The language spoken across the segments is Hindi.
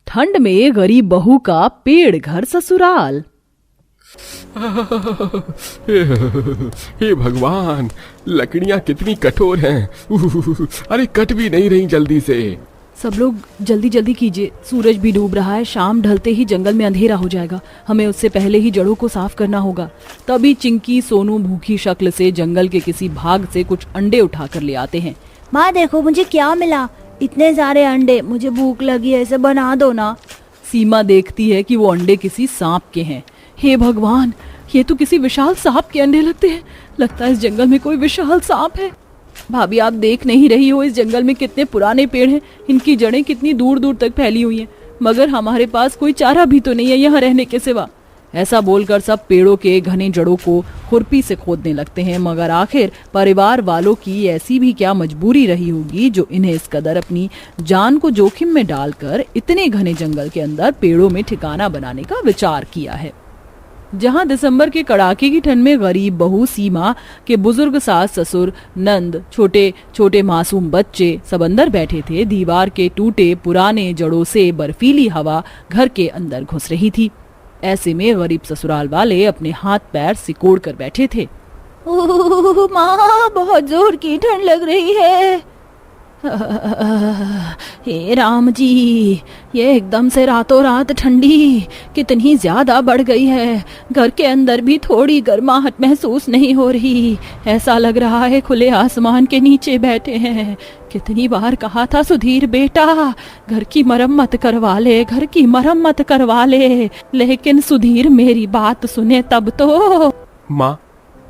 ठंड में गरीब बहू का पेड़ घर ससुराल। हे भगवान, लकड़ियां कितनी कठोर हैं। अरे कट भी नहीं रही जल्दी से। सब लोग जल्दी जल्दी कीजिए, सूरज भी डूब रहा है। शाम ढलते ही जंगल में अंधेरा हो जाएगा। हमें उससे पहले ही जड़ों को साफ करना होगा। तभी चिंकी सोनू भूखी शक्ल से जंगल के किसी भाग से कुछ अंडे उठाकर ले आते हैं। माँ देखो मुझे क्या मिला, इतने सारे अंडे, मुझे भूख लगी है, इसे बना दो ना। सीमा देखती है कि वो अंडे किसी सांप के हैं। हे भगवान, ये तो किसी विशाल सांप के अंडे लगते हैं। लगता है इस जंगल में कोई विशाल सांप है। भाभी आप देख नहीं रही हो इस जंगल में कितने पुराने पेड़ हैं, इनकी जड़ें कितनी दूर दूर तक फैली हुई हैं, मगर हमारे पास कोई चारा भी तो नहीं है यहाँ रहने के सिवा। ऐसा बोलकर सब पेड़ों के घने जड़ों को खुरपी से खोदने लगते हैं, मगर आखिर परिवार वालों की ऐसी भी क्या मजबूरी रही होगी जो इन्हें इस कदर अपनी जान को जोखिम में डालकर इतने घने जंगल के अंदर पेड़ों में ठिकाना बनाने का विचार किया है। जहां दिसंबर के कड़ाके की ठंड में गरीब बहू सीमा के बुजुर्ग सास ससुर नंद छोटे छोटे मासूम बच्चे सब अंदर बैठे थे, दीवार के टूटे पुराने जड़ों से बर्फीली हवा घर के अंदर घुस रही थी। ऐसे में गरीब ससुराल वाले अपने हाथ पैर सिकोड़ कर बैठे थे। ओह माँ, बहुत जोर की ठंड लग रही है। हे राम जी, ये एकदम से रातों रात ठंडी कितनी ज्यादा बढ़ गई है। घर के अंदर भी थोड़ी गर्माहट महसूस नहीं हो रही। ऐसा लग रहा है खुले आसमान के नीचे बैठे हैं। कितनी बार कहा था सुधीर बेटा, घर की मरम्मत करवा ले, घर की मरम्मत करवा ले, लेकिन सुधीर मेरी बात सुने तब तो। माँ,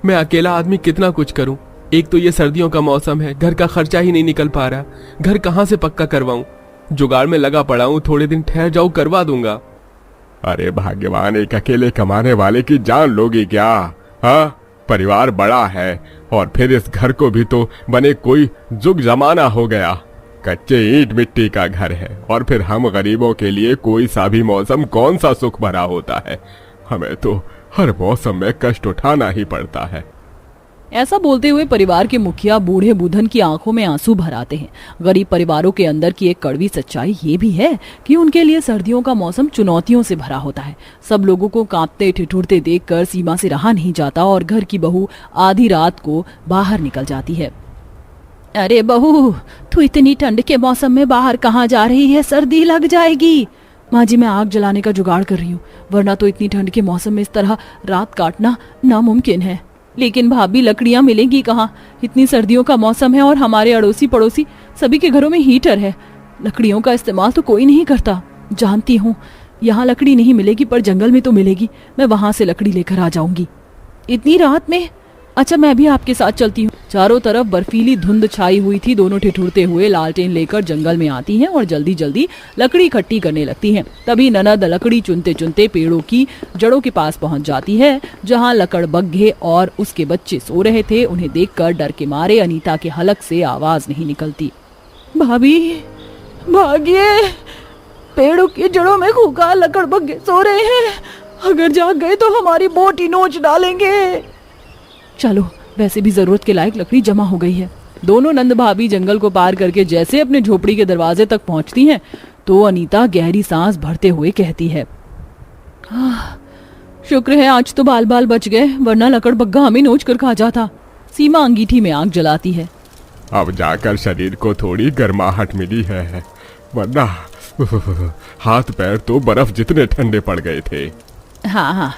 मैं अकेला आदमी कितना कुछ करूं। एक तो ये सर्दियों का मौसम है, घर का खर्चा ही नहीं निकल पा रहा। घर कहाँ से पक्का करवाऊं? जुगाड़ में लगा पड़ा हूं, थोड़े दिन ठहर जाऊं, करवा दूंगा। अरे भाग्यवान, एक अकेले कमाने वाले की जान लोगी क्या? हाँ, परिवार बड़ा है और फिर इस घर को भी तो बने कोई जुग जमाना हो गया। कच्चे ईंट मिट्टी का घर है और फिर हम गरीबों के लिए कोई सा भी मौसम कौन सा सुख भरा होता है। हमें तो हर मौसम में कष्ट उठाना ही पड़ता है। ऐसा बोलते हुए परिवार के मुखिया बूढ़े बुधन की आंखों में आंसू भर आते हैं। गरीब परिवारों के अंदर की एक कड़वी सच्चाई ये भी है कि उनके लिए सर्दियों का मौसम चुनौतियों से भरा होता है। सब लोगों को कांपते ठिठुरते देखकर सीमा से रहा नहीं जाता और घर की बहू आधी रात को बाहर निकल जाती है। अरे बहू, तू इतनी ठंड के मौसम में बाहर कहाँ जा रही है? सर्दी लग जाएगी। माँ जी, मैं आग जलाने का जुगाड़ कर रही हूँ, वरना तो इतनी ठंड के मौसम में इस तरह रात काटना नामुमकिन है। लेकिन भाभी, लकड़ियां मिलेंगी कहाँ? इतनी सर्दियों का मौसम है और हमारे अड़ोसी पड़ोसी सभी के घरों में हीटर है। लकड़ियों का इस्तेमाल तो कोई नहीं करता। जानती हूँ यहाँ लकड़ी नहीं मिलेगी, पर जंगल में तो मिलेगी। मैं वहां से लकड़ी लेकर आ जाऊंगी। इतनी रात में? अच्छा, मैं भी आपके साथ चलती हूँ। चारों तरफ बर्फीली धुंध छाई हुई थी। दोनों ठिठुरते हुए लालटेन लेकर जंगल में आती हैं और जल्दी जल्दी लकड़ी इकट्ठी करने लगती हैं। तभी ननद लकड़ी चुनते चुनते पेड़ों की जड़ों के पास पहुंच जाती है, जहां लकड़बग्घे और उसके बच्चे सो रहे थे। उन्हें देखकर डर के मारे अनीता के हलक से आवाज नहीं निकलती। भाभी भागिए, पेड़ों की जड़ों में खूंखार लकड़बग्घे सो रहे हैं। अगर जाग गए तो हमारी बोटी नोच डालेंगे। चलो, वैसे भी जरूरत के लायक लकड़ी जमा हो गई है। दोनों नंद भाभी जंगल को पार करके जैसे अपने झोपड़ी के दरवाजे तक पहुंचती हैं, तो अनीता गहरी सांस भरते हुए कहती है, शुक्र है आज तो बाल बाल बच गए, वरना लकड़बग्घा हमें नोच कर खा जाता। सीमा अंगीठी में आग जलाती है। अब जाकर शरीर को थोड़ी गर्माहट मिली है, वरना हाथ पैर तो बर्फ जितने ठंडे पड़ गए थे। हाँ,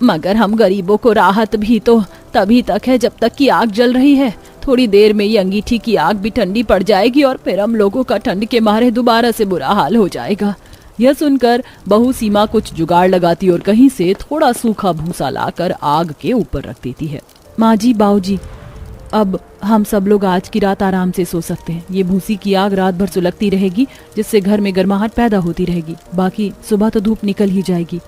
मगर हम गरीबों को राहत भी तो तभी तक है जब तक कि आग जल रही है। थोड़ी देर में ये अंगीठी की आग भी ठंडी पड़ जाएगी और फिर हम लोगों का ठंड के मारे दोबारा से बुरा हाल हो जाएगा। यह सुनकर बहू सीमा कुछ जुगाड़ लगाती और कहीं से थोड़ा सूखा भूसा लाकर आग के ऊपर रख देती है। माँ जी, बाऊ जी, अब हम सब लोग आज की रात आराम से सो सकते हैं। ये भूसी की आग रात भर सुलगती रहेगी, जिससे घर में गर्माहट पैदा होती रहेगी। बाकी सुबह तो धूप निकल ही जाएगी।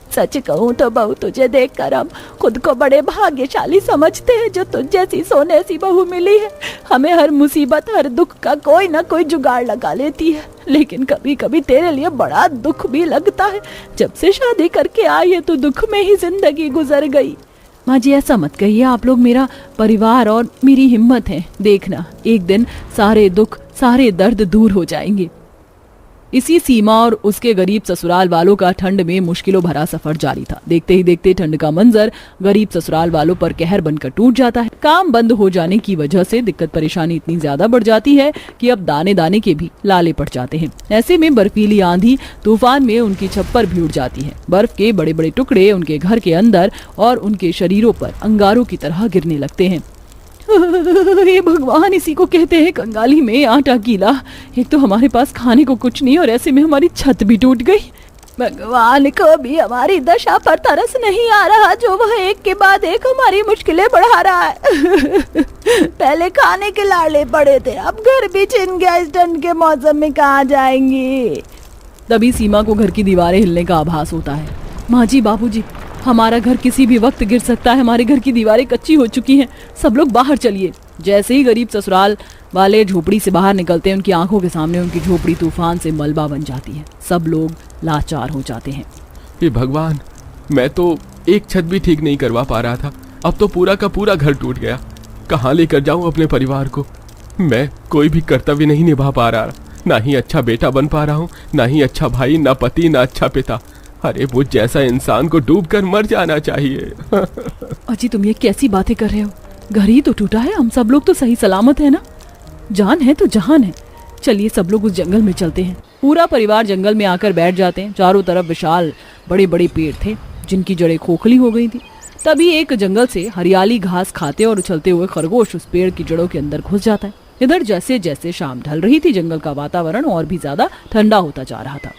सच कहूँ तो बहू, तुझे देखकर हम खुद को बड़े भाग्यशाली समझते हैं जो तुझ जैसी सोने सी बहू मिली है। हमें हर मुसीबत, हर दुख का कोई ना कोई जुगाड़ लगा लेती है। लेकिन कभी कभी तेरे लिए बड़ा दुख भी लगता है। जब से शादी करके आई है तो दुख में ही जिंदगी गुजर गई। माँ जी, ऐसा मत कहिए। आप लोग मेरा परिवार और मेरी हिम्मत हैं। देखना, एक दिन सारे दुख, सारे दर्द दूर हो जाएंगे। इसी सीमा और उसके गरीब ससुराल वालों का ठंड में मुश्किलों भरा सफर जारी था। देखते ही देखते ठंड का मंजर गरीब ससुराल वालों पर कहर बनकर टूट जाता है। काम बंद हो जाने की वजह से दिक्कत परेशानी इतनी ज्यादा बढ़ जाती है कि अब दाने दाने के भी लाले पड़ जाते हैं। ऐसे में बर्फीली आंधी तूफान में उनकी छप्पर भी उड़ जाती है। बर्फ के बड़े बड़े टुकड़े उनके घर के अंदर और उनके शरीरों पर अंगारों की तरह गिरने लगते हैं। हे भगवान, इसी को कहते हैं कंगाली में आटा गीला। एक तो हमारे पास खाने को कुछ नहीं और ऐसे में हमारी छत भी टूट गई। भगवान को भी हमारी दशा पर तरस नहीं आ रहा जो वह एक के बाद एक हमारी मुश्किलें बढ़ा रहा है। पहले खाने के लाड़े पड़े थे, अब घर भी छिन गया। इस ठंड के मौसम में कहाँ जाएंगी। तभी सीमा को घर की दीवारें हिलने का आभास होता है। माँ जी, बाबूजी, हमारा घर किसी भी वक्त गिर सकता है। हमारे घर की दीवारें कच्ची हो चुकी हैं। सब लोग बाहर चलिए। जैसे ही गरीब ससुराल वाले झोपड़ी से बाहर निकलते हैं, उनकी आंखों के सामने उनकी झोपड़ी तूफान से मलबा बन जाती है। सब लोग लाचार हो जाते हैं। हे भगवान, मैं तो एक छत भी ठीक नहीं करवा पा रहा था, अब तो पूरा का पूरा घर टूट गया। कहाँ लेकर जाऊं अपने परिवार को। मैं कोई भी कर्तव्य नहीं निभा पा रहा, ना ही अच्छा बेटा बन पा रहा हूँ, ना ही अच्छा भाई, ना पति, ना अच्छा पिता। अरे मुझ जैसा इंसान को डूबकर मर जाना चाहिए। अजी, तुम ये कैसी बातें कर रहे हो। घर ही तो टूटा है, हम सब लोग तो सही सलामत है ना। जान है तो जहान है। चलिए सब लोग उस जंगल में चलते हैं। पूरा परिवार जंगल में आकर बैठ जाते हैं। चारों तरफ विशाल बड़े बड़े पेड़ थे जिनकी जड़ें खोखली हो गई थी। तभी एक जंगल से हरियाली घास खाते और उछलते हुए खरगोश उस पेड़ की जड़ों के अंदर घुस जाता है। इधर जैसे जैसे शाम ढल रही थी, जंगल का वातावरण और भी ज्यादा ठंडा होता जा रहा था।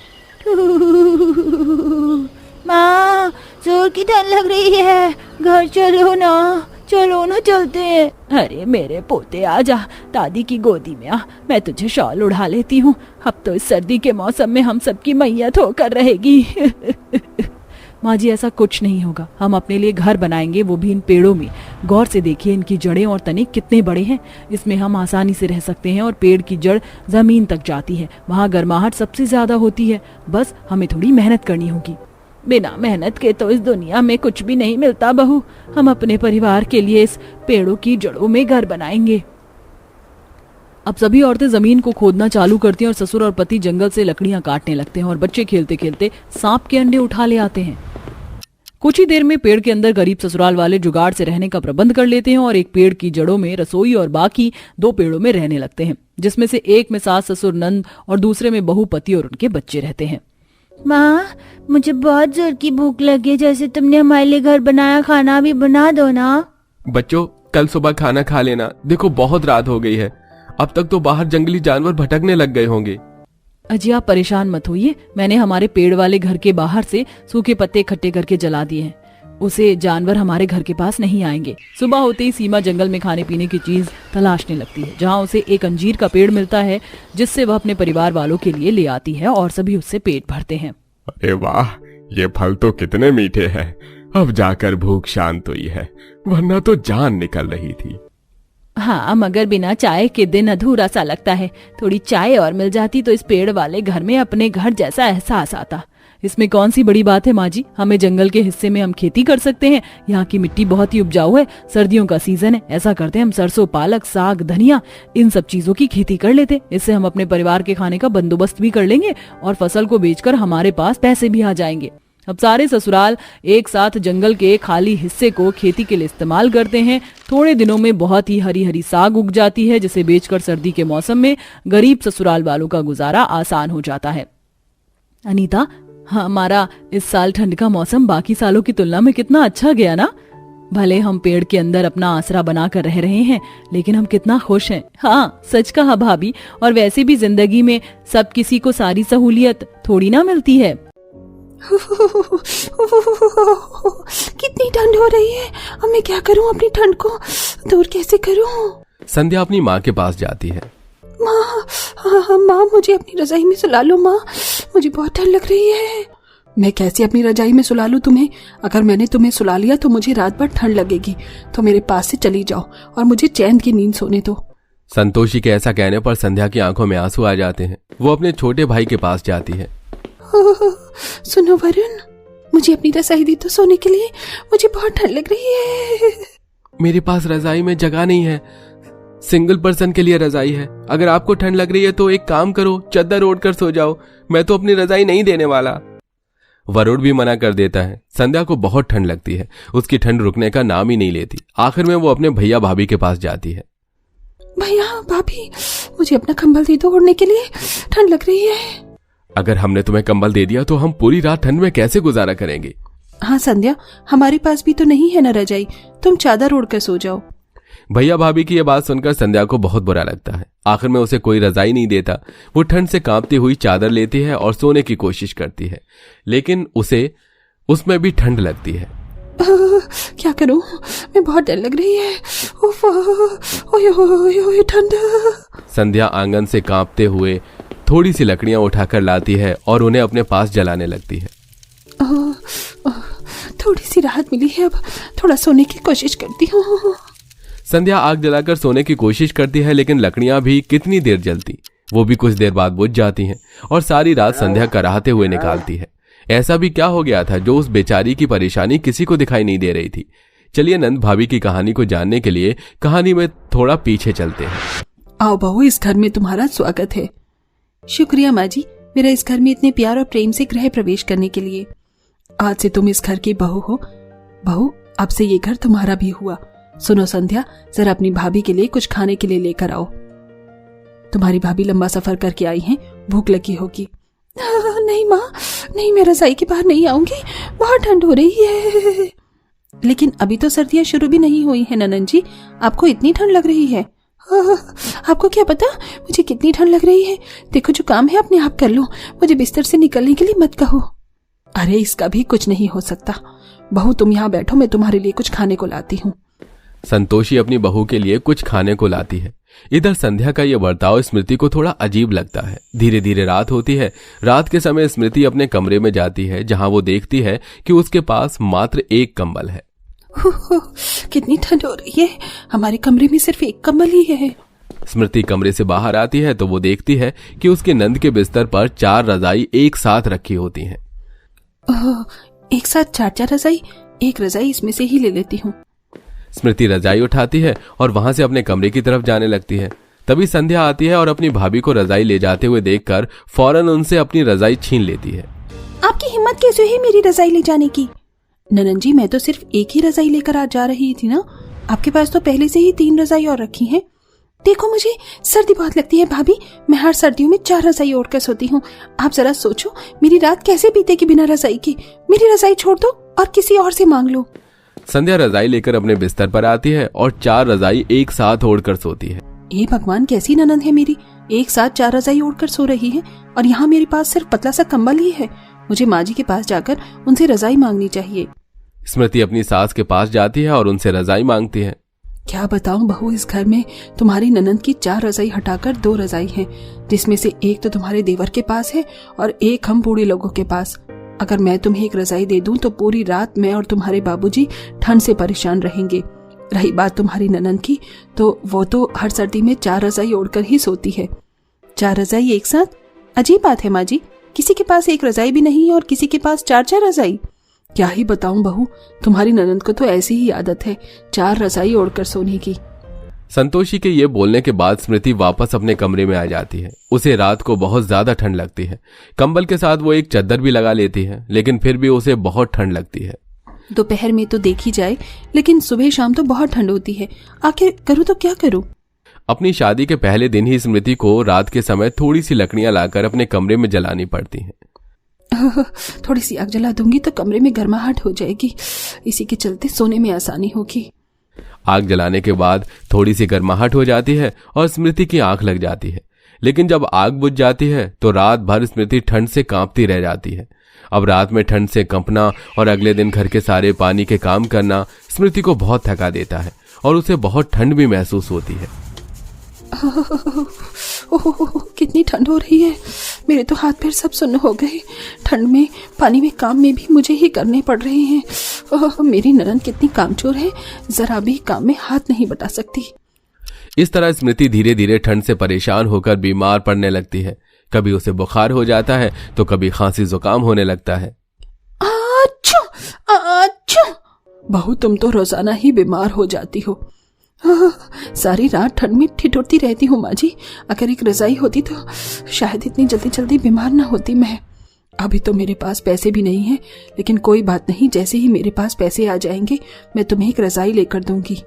माँ, जोर की ठंड लग रही है, घर चलो ना चलते हैं। अरे मेरे पोते, आजा, दादी की गोदी में आ, मैं तुझे शॉल उड़ा लेती हूँ। अब तो इस सर्दी के मौसम में हम सबकी मैयत होकर रहेगी। माँ जी, ऐसा कुछ नहीं होगा। हम अपने लिए घर बनाएंगे, वो भी इन पेड़ों में। गौर से देखिए इनकी जड़ें और तने कितने बड़े हैं। इसमें हम आसानी से रह सकते हैं और पेड़ की जड़ जमीन तक जाती है। वहाँ गर्माहट सबसे ज्यादा होती है। बस हमें थोड़ी मेहनत करनी होगी। बिना मेहनत के तो इस दुनिया में कुछ भी नहीं मिलता बहू। हम अपने परिवार के लिए इस पेड़ों की जड़ों में घर बनाएंगे। अब सभी औरतें जमीन को खोदना चालू करती हैं और ससुर और पति जंगल से लकड़ियां काटने लगते हैं और बच्चे खेलते खेलते सांप के अंडे उठा ले आते हैं। कुछ ही देर में पेड़ के अंदर गरीब ससुराल वाले जुगाड़ से रहने का प्रबंध कर लेते हैं और एक पेड़ की जड़ों में रसोई और बाकी 2 पेड़ों में रहने लगते हैं, जिसमें से एक में सास ससुर नंद और दूसरे में बहू पति और उनके बच्चे रहते हैं। माँ, मुझे बहुत जोर की भूख लगी। जैसे तुमने हमारे लिए घर बनाया, खाना भी बना दो ना। बच्चों, कल सुबह खाना खा लेना। देखो बहुत रात हो गई है, अब तक तो बाहर जंगली जानवर भटकने लग गए होंगे। अजी, आप परेशान मत होइए। मैंने हमारे पेड़ वाले घर के बाहर से सूखे पत्ते इकट्ठे करके जला दिए हैं। उसे जानवर हमारे घर के पास नहीं आएंगे। सुबह होते ही सीमा जंगल में खाने पीने की चीज तलाशने लगती है, जहाँ उसे एक अंजीर का पेड़ मिलता है, जिससे वह अपने परिवार वालों के लिए ले आती है और सभी उससे पेट भरते हैं। अरे वाह, ये फल तो कितने मीठे हैं। अब जाकर भूख शांत हुई है, वरना तो जान निकल रही थी। हाँ, मगर बिना चाय के दिन अधूरा सा लगता है। थोड़ी चाय और मिल जाती तो इस पेड़ वाले घर में अपने घर जैसा एहसास आता। इसमें कौन सी बड़ी बात है माँ जी। हमें जंगल के हिस्से में हम खेती कर सकते हैं। यहाँ की मिट्टी बहुत ही उपजाऊ है। सर्दियों का सीजन है, ऐसा करते हैं हम सरसों, पालक, साग, धनिया, इन सब चीजों की खेती कर लेते। इससे हम अपने परिवार के खाने का बंदोबस्त भी कर लेंगे और फसल को बेचकर हमारे पास पैसे भी आ जाएंगे। अब सारे ससुराल एक साथ जंगल के खाली हिस्से को खेती के लिए इस्तेमाल करते हैं। थोड़े दिनों में बहुत ही हरी हरी साग उग जाती है, जिसे बेचकर सर्दी के मौसम में गरीब ससुराल वालों का गुजारा आसान हो जाता है। अनीता, हमारा इस साल ठंड का मौसम बाकी सालों की तुलना में कितना अच्छा गया ना। भले हम पेड़ के अंदर अपना आसरा बनाकर रह रहे हैं, लेकिन हम कितना खुश हैं। हाँ, सच कहा भाभी। और वैसे भी जिंदगी में सब किसी को सारी सहूलियत थोड़ी ना मिलती है। कितनी ठंड हो रही है। अब मैं क्या करूं, अपनी ठंड को दूर कैसे करूं। संध्या अपनी माँ के पास जाती है। माँ, मुझे अपनी रजाई में सुला लो माँ, मुझे बहुत ठंड लग रही है। मैं कैसे अपनी रजाई में सुला लूं तुम्हें? अगर मैंने तुम्हें सुला लिया तो मुझे रात भर ठंड लगेगी। तो मेरे पास से चली जाओ और मुझे चैन की नींद सोने दो। संतोषी के ऐसा कहने पर संध्या की आंखों में आंसू आ जाते हैं। वो अपने छोटे भाई के पास जाती है। सुनो वरुण, मुझे अपनी रजाई दे दो सोने के लिए, मुझे बहुत ठंड लग रही है। मेरे पास रजाई में जगह नहीं है, सिंगल पर्सन के लिए रजाई है। अगर आपको ठंड लग रही है तो एक काम करो, चद्दर ओढ़ कर सो जाओ। मैं तो अपनी रजाई नहीं देने वाला। वरुण भी मना कर देता है। संध्या को बहुत ठंड लगती है। उसकी ठंड रुकने का नाम ही नहीं लेती। आखिर में वो अपने भैया भाभी के पास जाती है। भैया भाभी, मुझे अपना कंबल दे दो ओढ़ने के लिए, ठंड लग रही है। अगर हमने तुम्हें कंबल दे दिया तो हम पूरी रात ठंड में कैसे गुजारा करेंगे? हाँ संध्या, हमारे पास भी तो नहीं है ना रजाई, तुम चादर ओढ़ कर सो जाओ। भैया भाभी की यह बात सुनकर संध्या को बहुत बुरा लगता है। आखिर में उसे कोई रजाई नहीं देता। वो ठंड से कांपती हुई चादर लेती है और सोने की कोशिश करती है, लेकिन उसे उसमें भी ठंड लगती है। क्या करूं, मैं बहुत डर लग रही है। उफ, ओए ओए ओए ठंड। संध्या आंगन से कांपते हुए थोड़ी सी लकड़ियां उठाकर लाती है और उन्हें अपने पास जलाने लगती है। थोड़ी सी राहत मिली है, अब थोड़ा सोने की कोशिश करती हूँ। संध्या आग जलाकर सोने की कोशिश करती है, लेकिन लकड़ियां भी कितनी देर जलती, वो भी कुछ देर बाद बुझ जाती हैं और सारी रात संध्या कराहते हुए निकालती है। ऐसा भी क्या हो गया था जो उस बेचारी की परेशानी किसी को दिखाई नहीं दे रही थी? चलिए नंद भाभी की कहानी को जानने के लिए कहानी में थोड़ा पीछे चलते हैं। आओ बहू, इस घर में तुम्हारा स्वागत है। शुक्रिया माँ जी, मेरा इस घर में इतने प्यार और प्रेम से गृह प्रवेश करने के लिए। आज से तुम इस घर की बहू हो। बहू, अब से ये घर तुम्हारा भी हुआ। सुनो संध्या, जरा अपनी भाभी के लिए कुछ खाने के लिए लेकर आओ। तुम्हारी भाभी लंबा सफर करके आई हैं, भूख लगी होगी। नहीं माँ, नहीं, मैं रजाई के बाहर नहीं आऊंगी, बहुत ठंड हो रही है। लेकिन अभी तो सर्दियां शुरू भी नहीं हुई है ननन जी, आपको इतनी ठंड लग रही है। आपको क्या पता मुझे कितनी ठंड लग रही है। देखो, जो काम है अपने आप कर लो, मुझे बिस्तर से निकलने के लिए मत कहो। अरे इसका भी कुछ नहीं हो सकता। बहू तुम यहाँ बैठो, मैं तुम्हारे लिए कुछ खाने को लाती हूँ। संतोषी अपनी बहू के लिए कुछ खाने को लाती है। इधर संध्या का यह बर्ताव स्मृति को थोड़ा अजीब लगता है। धीरे धीरे रात होती है। रात के समय स्मृति अपने कमरे में जाती है, जहां वो देखती है कि उसके पास मात्र एक कंबल है। कितनी ठंड हो रही है, हमारे कमरे में सिर्फ एक कंबल ही है। स्मृति कमरे से बाहर आती है तो वो देखती है कि उसके नंद के बिस्तर पर 4 रजाई एक साथ रखी होती हैं। एक साथ 4 रजाई? एक रजाई इसमें से ही ले लेती हूँ। स्मृति रजाई उठाती है और वहां से अपने कमरे की तरफ जाने लगती है। तभी संध्या आती है और अपनी भाभी को रजाई ले जाते हुए देखकर फौरन उनसे अपनी रजाई छीन लेती है। आपकी हिम्मत कैसे है मेरी रजाई ले जाने की? ननन जी, मैं तो सिर्फ एक ही रजाई लेकर आज जा रही थी ना, आपके पास तो पहले से ही 3 रजाई और रखी हैं। देखो, मुझे सर्दी बहुत लगती है भाभी, मैं हर सर्दियों में 4 रजाई ओढ़ कर सोती हूँ। आप जरा सोचो, मेरी रात कैसे बीतेगी बिना रजाई के। मेरी रजाई छोड़ दो और किसी और से मांग लो। संध्या रजाई लेकर अपने बिस्तर पर आती है और 4 रजाई एक साथ ओढ़कर सोती है। ये भगवान, कैसी ननद है मेरी, एक साथ 4 रजाई ओढ़कर सो रही है और यहाँ मेरे पास सिर्फ पतला सा कंबल ही है। मुझे माँ जी के पास जाकर उनसे रजाई मांगनी चाहिए। स्मृति अपनी सास के पास जाती है और उनसे रजाई मांगती है। क्या बताऊं बहू, इस घर में तुम्हारी ननद की 4 रजाई हटाकर 2 रजाई हैं, जिसमें से एक तो तुम्हारे देवर के पास है और एक हम बूढ़े लोगों के पास। अगर मैं तुम्हें एक रजाई दे दूं तो पूरी रात मैं और तुम्हारे बाबूजी ठंड से परेशान रहेंगे। रही बात तुम्हारी ननद की, तो वो तो हर सर्दी में 4 रजाई ओढ़कर ही सोती है। 4 रजाई एक साथ? अजीब बात है माँ जी, किसी के पास एक रजाई भी नहीं और किसी के पास 4 रजाई। क्या ही बताऊं बहू, तुम्हारी ननद को तो ऐसी ही आदत है 4 रजाई ओढ़कर सोने की। संतोषी के ये बोलने के बाद स्मृति वापस अपने कमरे में आ जाती है। उसे रात को बहुत ज्यादा ठंड लगती है। कंबल के साथ वो एक चद्दर भी लगा लेती है, लेकिन फिर भी उसे बहुत ठंड लगती है। दोपहर में तो देखी जाए, लेकिन सुबह शाम तो बहुत ठंड होती है। आखिर करूँ तो क्या करूँ? अपनी शादी के पहले दिन ही स्मृति को रात के समय थोड़ी सी लकड़ियां लाकर अपने कमरे में जलानी पड़ती हैं। थोड़ी सी आग जला दूंगी तो कमरे में गर्माहट हो जाएगी, इसी के चलते सोने में आसानी होगी। आग जलाने के बाद थोड़ी सी गर्माहट हो जाती है और स्मृति की आंख लग जाती है। लेकिन जब आग बुझ जाती है तो रात भर स्मृति ठंड से कांपती रह जाती है। अब रात में ठंड से कंपना और अगले दिन घर के सारे पानी के काम करना स्मृति को बहुत थका देता है और उसे बहुत ठंड भी महसूस होती है। कितनी ठंड हो रही है, मेरे तो हाथ पैर सब सुन्न हो गए। ठंड में पानी में काम में भी मुझे ही करने पड़ रहे हैं। मेरी ननद कितनी कामचोर है, जरा भी काम में हाथ नहीं बटा सकती। इस तरह स्मृति धीरे धीरे ठंड से परेशान होकर बीमार पड़ने लगती है। कभी उसे बुखार हो जाता है तो कभी खांसी जुकाम होने लगता है। आच्छू, आच्छू। बहू, तुम तो रोजाना ही बीमार हो जाती हो। सारी रात ठंड में ठिठुरती रहती हूँ माँ जी। अगर एक रजाई होती तो शायद इतनी जल्दी जल्दी बीमार ना होती मैं। अभी तो मेरे पास पैसे भी नहीं हैं, लेकिन कोई बात नहीं, जैसे ही मेरे पास पैसे आ जाएंगे मैं तुम्हें एक रजाई लेकर दूंगी।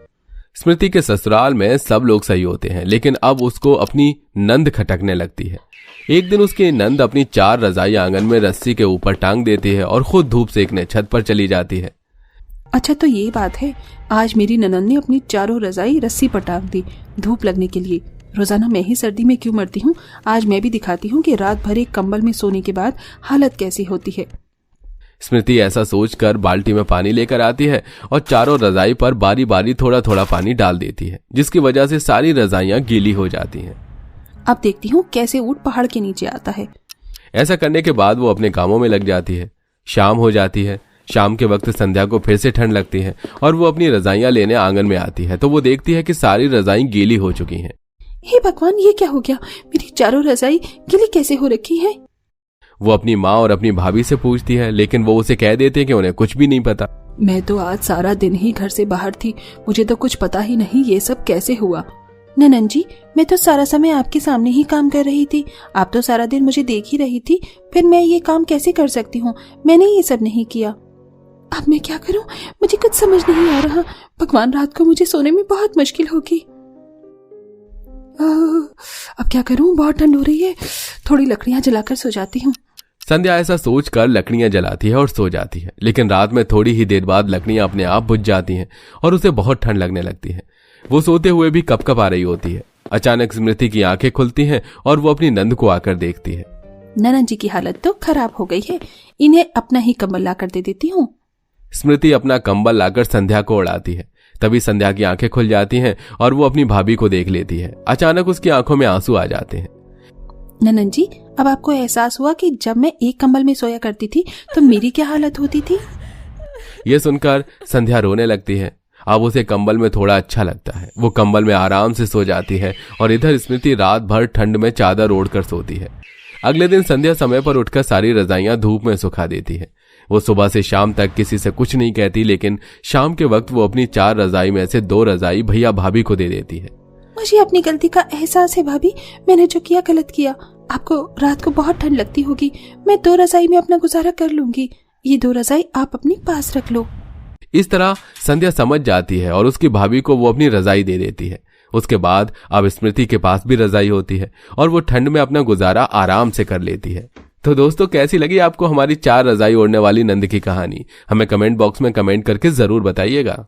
स्मृति के ससुराल में सब लोग सही होते हैं, लेकिन अब उसको अपनी नंद खटकने लगती है। एक दिन उसकी नंद अपनी 4 रजाई आंगन में रस्सी के ऊपर टांग देती है और खुद धूप सेकने छत पर चली जाती है। अच्छा तो ये बात है, आज मेरी ननद ने अपनी 4 रजाई रस्सी पर टांग दी धूप लगने के लिए। रोजाना मैं ही सर्दी में क्यों मरती हूँ, आज मैं भी दिखाती हूँ कि रात भर एक कंबल में सोने के बाद हालत कैसी होती है। स्मृति ऐसा सोचकर बाल्टी में पानी लेकर आती है और 4 रजाई पर बारी बारी थोड़ा थोड़ा पानी डाल देती है, जिसकी वजह से सारी रजाइयां गीली हो जाती हैं। अब देखती हूँ कैसे ऊंट पहाड़ के नीचे आता है। ऐसा करने के बाद वो अपने कामों में लग जाती है। शाम हो जाती है। शाम के वक्त संध्या को फिर से ठंड लगती है और वो अपनी रजाइयां लेने आंगन में आती है तो वो देखती है कि सारी रजाई गीली हो चुकी हैं। हे भगवान, ये क्या हो गया? मेरी 4 रजाई गीली कैसे हो रखी है? वो अपनी माँ और अपनी भाभी से पूछती है, लेकिन वो उसे कह देते हैं कि उन्हें कुछ भी नहीं पता। मैं तो आज सारा दिन ही घर से बाहर थी, मुझे तो कुछ पता ही नहीं ये सब कैसे हुआ। ननन जी, मैं तो सारा समय आपके सामने ही काम कर रही थी, आप तो सारा दिन मुझे देख ही रही थी, फिर मैं ये काम कैसे कर सकती हूँ? मैंने ये सब नहीं किया। अब मैं क्या करूँ? मुझे कुछ समझ नहीं आ रहा। भगवान, रात को मुझे सोने में बहुत मुश्किल होगी। अब क्या करूँ? बहुत ठंड हो रही है, थोड़ी लकड़ियां जलाकर सो जाती हूँ। संध्या ऐसा सोचकर लकड़ियां जलाती है और सो जाती है, लेकिन रात में थोड़ी ही देर बाद लकड़ियां अपने आप बुझ जाती हैं और उसे बहुत ठंड लगने लगती है। वो सोते हुए भी कपकप आ रही होती है। अचानक स्मृति की आंखें खुलती हैं और वो अपनी नंद को आकर देखती है। ननन जी की हालत तो खराब हो गई है, इन्हें अपना ही कंबल ला कर दे देती हूँ। स्मृति अपना कंबल लाकर संध्या को उड़ाती है। तभी संध्या की आंखें खुल जाती हैं और वो अपनी भाभी को देख लेती है। अचानक उसकी आंखों में आंसू आ जाते हैं। ननन जी, अब आपको एहसास हुआ कि जब मैं एक कंबल में सोया करती थी तो मेरी क्या हालत होती थी? ये सुनकर संध्या रोने लगती है। अब उसे कंबल में थोड़ा अच्छा लगता है। वो कंबल में आराम से सो जाती है और इधर स्मृति रात भर ठंड में चादर ओढ़कर सोती है। अगले दिन संध्या समय पर उठकर सारी रजाइयां धूप में सुखा देती है। वो सुबह से शाम तक किसी से कुछ नहीं कहती, लेकिन शाम के वक्त वो अपनी 4 रजाई में से 2 रजाई भैया भाभी को दे देती है। मुझे अपनी गलती का एहसास है भाभी, मैंने जो किया गलत किया। आपको रात को बहुत ठंड लगती होगी, मैं 2 रजाई में अपना गुजारा कर लूंगी। ये 2 रजाई आप अपनी पास रख लो। इस तरह संध्या समझ जाती है और उसकी भाभी को वो अपनी रजाई दे देती है। उसके बाद अब स्मृति के पास भी रजाई होती है और वो ठंड में अपना गुजारा आराम से कर लेती है। तो दोस्तों, कैसी लगी आपको हमारी 4 रजाई ओढ़ने वाली नंद की कहानी? हमें कमेंट बॉक्स में कमेंट करके जरूर बताइएगा।